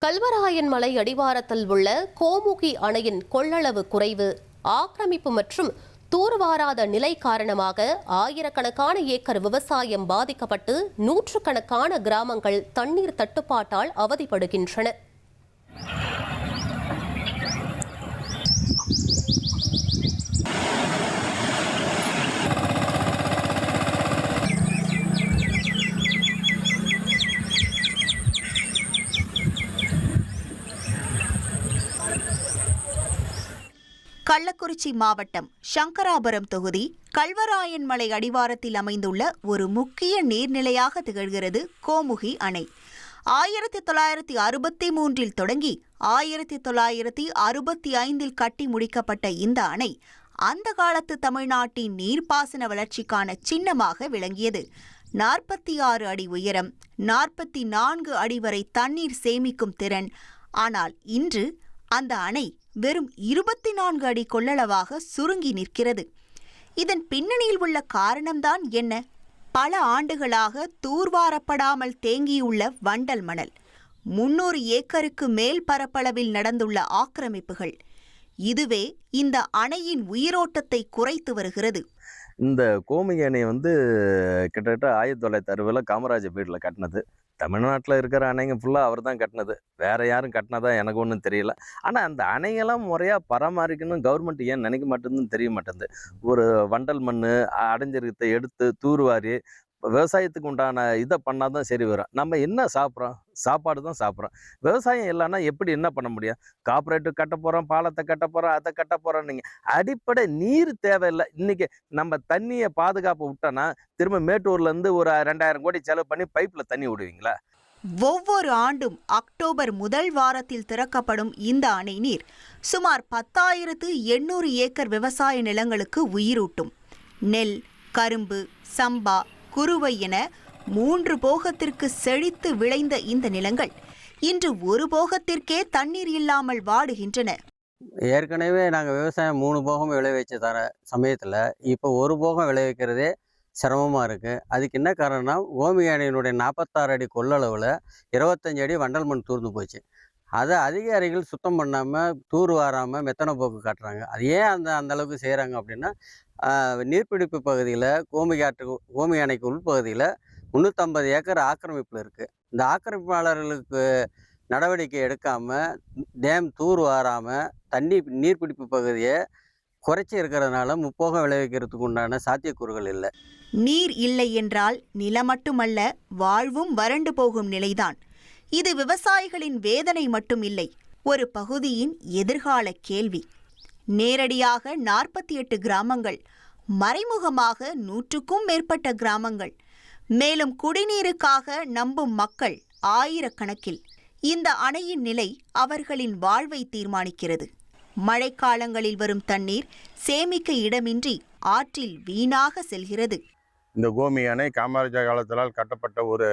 கல்வராயன் மலை அடிவாரத்தில் உள்ள கோமுகி அணையின் கொள்ளளவு குறைவு, ஆக்கிரமிப்பு மற்றும் தூர்வாராத நிலை காரணமாக ஆயிரக்கணக்கான ஏக்கர் விவசாயம் பாதிக்கப்பட்டு நூற்றுக்கணக்கான கிராமங்கள் தண்ணீர் தட்டுப்பாட்டால் அவதிப்படுகின்றன. கள்ளக்குறிச்சி மாவட்டம் சங்கராபுரம் தொகுதி கல்வராயன் மலை அடிவாரத்தில் அமைந்துள்ள ஒரு முக்கிய நீர்நிலையாக திகழ்கிறது கோமுகி அணை. 1963 தொடங்கி 1965 கட்டி முடிக்கப்பட்ட இந்த அணை அந்த காலத்து தமிழ்நாட்டின் நீர்ப்பாசன வளர்ச்சிக்கான சின்னமாக விளங்கியது. 46 அடி உயரம், 44 அடி வரை தண்ணீர் சேமிக்கும் திறன். ஆனால் இன்று அந்த அணை வெறும் 24 அடி கொள்ளளவாக சுருங்கி நிற்கிறது. இதன் பின்னணியில் உள்ள காரணம்தான் என்ன? பல ஆண்டுகளாக தூர்வாரப்படாமல் தேங்கியுள்ள வண்டல் மணல், 300 ஏக்கருக்கு மேல் பரப்பளவில் நடந்துள்ள ஆக்கிரமிப்புகள், இதுவே இந்த அணையின் உயிரோட்டத்தை குறைத்து வருகிறது. இந்த கோமுகி அணை கிட்டத்தட்ட 1960 காமராஜர் பீரியடில் கட்டினது. தமிழ்நாட்டில் இருக்கிற அணைங்க ஃபுல்லாக அவர் தான் கட்டினது. வேறு யாரும் கட்டினதா எனக்கு ஒன்றும் தெரியல. ஆனால் அந்த அணையெல்லாம் முறையாக பராமரிக்கணும் கவர்மெண்ட் ஏன் நினைக்க மாட்டேங்குதுன்னு தெரிய மாட்டேங்குது. ஒரு வண்டல் மண் அடைஞ்சிருக்கத்தை எடுத்து தூர்வாரி விவசாயத்துக்கு உண்டான இதை பண்ணால் தான் சரி வரும். நம்ம என்ன சாப்பிட்றோம்? சாப்பாடு தான் சாப்பிட்றோம். விவசாயம் இல்லைன்னா எப்படி என்ன பண்ண முடியும்? கார்ப்பரேட்டு கட்ட போகிறோம், பாலத்தை கட்ட போகிறோம், அதை கட்ட போகிறோம். நீங்கள் அடிப்படை நீர் தேவையில்லை. இன்றைக்கி நம்ம தண்ணியை பாதுகாப்பு விட்டோன்னா திரும்ப மேட்டூர்லேருந்து ஒரு 2000 கோடி செலவு பண்ணி பைப்பில் தண்ணி விடுவீங்களா? ஒவ்வொரு ஆண்டும் அக்டோபர் முதல் வாரத்தில் திறக்கப்படும் இந்த அணை நீர் சுமார் 10,800 ஏக்கர் விவசாய நிலங்களுக்கு உயிரூட்டும். நெல், கரும்பு, சம்பா, குறுவை என 3 போகத்திற்கு செழித்து விளைந்த இந்த நிலங்கள் இன்று ஒரு போகத்திற்கே தண்ணீர் இல்லாமல் வாடுகின்றன. ஏற்கனவே நாங்கள் விவசாயம் 3 போகம் விளைவிச்ச சமயத்தில் இப்போ ஒரு போகம் விளைவிக்கிறதே சிரமமாக இருக்குது. அதுக்கு என்ன காரணம்னா, கோமுகி அணையினுடைய 46 அடி கொள்ளளவில் 25 அடி வண்டல் மண் தூர்ந்து போச்சு. அதை அதிகாரிகள் சுத்தம் பண்ணாமல், தூர் வாராமல் மெத்தனை போக்கு காட்டுறாங்க. அது ஏன் அந்த அளவுக்கு செய்கிறாங்க அப்படின்னா, நீர்பிடிப்பு பகுதியில் கோமுகி அணைக்கு உள்பகுதியில் 350 ஏக்கர் ஆக்கிரமிப்பில் இருக்குது. இந்த ஆக்கிரமிப்பாளர்களுக்கு நடவடிக்கை எடுக்காமல், டேம் தூர் வாராமல் நீர்பிடிப்பு பகுதியை குறைச்சி இருக்கிறதுனால முப்போகம் விளைவிக்கிறதுக்கு உண்டான சாத்தியக்கூறுகள் இல்லை. நீர் இல்லை என்றால் நிலம் மட்டுமல்ல, வாழ்வும் வறண்டு போகும் நிலைதான். இது விவசாயிகளின் வேதனை மட்டும் இல்லை, ஒரு பகுதியின் எதிர்கால கேள்வி. நேரடியாக 48 கிராமங்கள், மறைமுகமாக 100க்கும் மேற்பட்ட கிராமங்கள், மேலும் குடிநீருக்காக நம்பும் மக்கள் ஆயிரக்கணக்கில். இந்த அணையின் நிலை அவர்களின் வாழ்வை தீர்மானிக்கிறது. மழைக்காலங்களில் வரும் தண்ணீர் சேமிக்க இடமின்றி ஆற்றில் வீணாக செல்கிறது. இந்த கோமுகி அணை காமராஜர் காலத்தினால் கட்டப்பட்ட ஒரு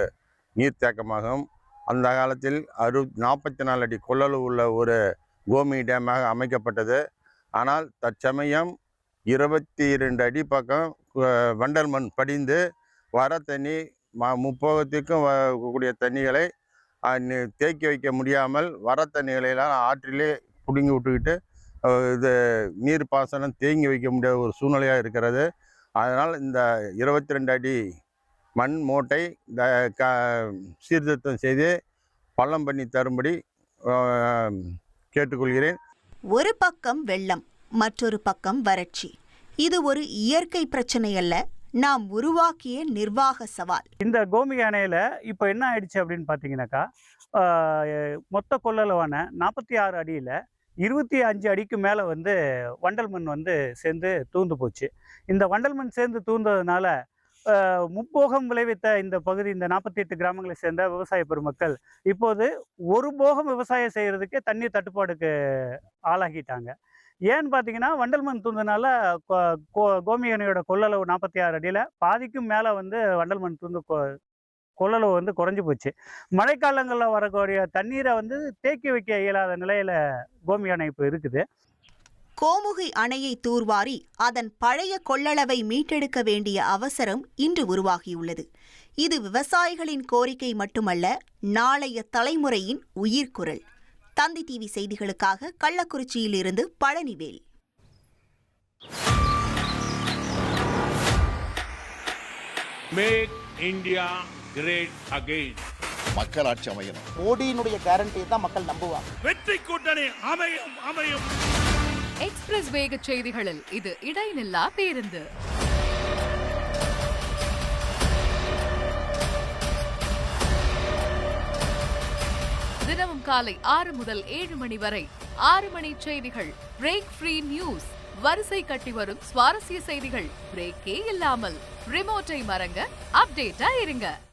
நீர்த்தேக்கமாகும். அந்த காலத்தில் 44 அடி கொள்ளளவு உள்ள ஒரு கோமுகி டேமாக அமைக்கப்பட்டது. ஆனால் தற்சமயம் 22 அடி பக்கம் வண்டல் மண் படிந்து வர தண்ணி முப்போகத்திற்கும் கூடிய தண்ணிகளை தேக்கி வைக்க முடியாமல் வர தண்ணிகளெல்லாம் ஆற்றிலே பிடுங்கி விட்டுக்கிட்டு இது நீர் பாசனம் தேங்கி வைக்க முடியாத ஒரு சூழ்நிலையாக இருக்கிறது. அதனால் இந்த 22 அடி மண் மூட்டை சீர்திருத்தம் செய்து பள்ளம் பண்ணி தரும்படி கேட்டுக்கொள்கிறேன். ஒரு பக்கம் வெள்ளம், மற்றொரு பக்கம் வறட்சி. இது ஒரு இயற்கை பிரச்சனை அல்ல, நாம் உருவாக்கிய நிர்வாக சவால். இந்த கோமுகி அணையில் இப்போ என்ன ஆயிடுச்சு அப்படின்னு பார்த்தீங்கன்னாக்கா, மொத்த கொள்ளளவான 46 அடியில் 25 அடிக்கு மேலே வண்டல் மண் சேர்ந்து தூர்ந்து போச்சு. இந்த வண்டல் மண் சேர்ந்து தூர்ந்ததுனால முப்போகம் விளைவித்த இந்த பகுதி, இந்த 48 கிராமங்களை சேர்ந்த விவசாய பெருமக்கள் இப்போது ஒரு போகம் விவசாயம் செய்கிறதுக்கே தண்ணீர் தட்டுப்பாடுக்கு ஆளாகிட்டாங்க. ஏன்னு பார்த்தீங்கன்னா, வண்டல் மண் தூர்ந்ததுனால கோமுகி அணையோட கொள்ளளவு 46 அடியில் பாதிக்கும் மேலே வண்டல் மண் தூர்ந்து கொள்ளளவு குறைஞ்சி போச்சு. மழைக்காலங்களில் வரக்கூடிய தண்ணீரை தேக்கி வைக்க இயலாத நிலையில் கோமுகி அணை இப்போ இருக்குது. கோமுகி அணையை தூர்வாரி அதன் பழைய கொள்ளளவை மீட்டெடுக்க வேண்டிய அவசரம் இன்று உருவாகியுள்ளது. இது விவசாயிகளின் கோரிக்கை மட்டுமல்ல, நாளைய தலைமுறையின் உயிர்க்குரல். தந்தி டிவி செய்திகளுக்காக கள்ளக்குறிச்சியில் இருந்து Palanivel. Make India great again. மக்களாட்சி அமையணும். மோடியினுடைய கேரண்டியை தான் மக்கள் நம்புவாங்க. வெற்றி கூட்டணி அமையும் அமையும். எக்ஸ்பிரஸ் வேக செய்திகளில் இது இடைநில்லா பேருந்து. தினமும் காலை 6 முதல் 7 மணி வரை 6 மணி செய்திகள். Break free news. வரிசை கட்டி வரும் சுவாரஸ்ய செய்திகள் பிரேக்கே இல்லாமல். ரிமோட்டை மறங்க, அப்டேட்டா இருங்க.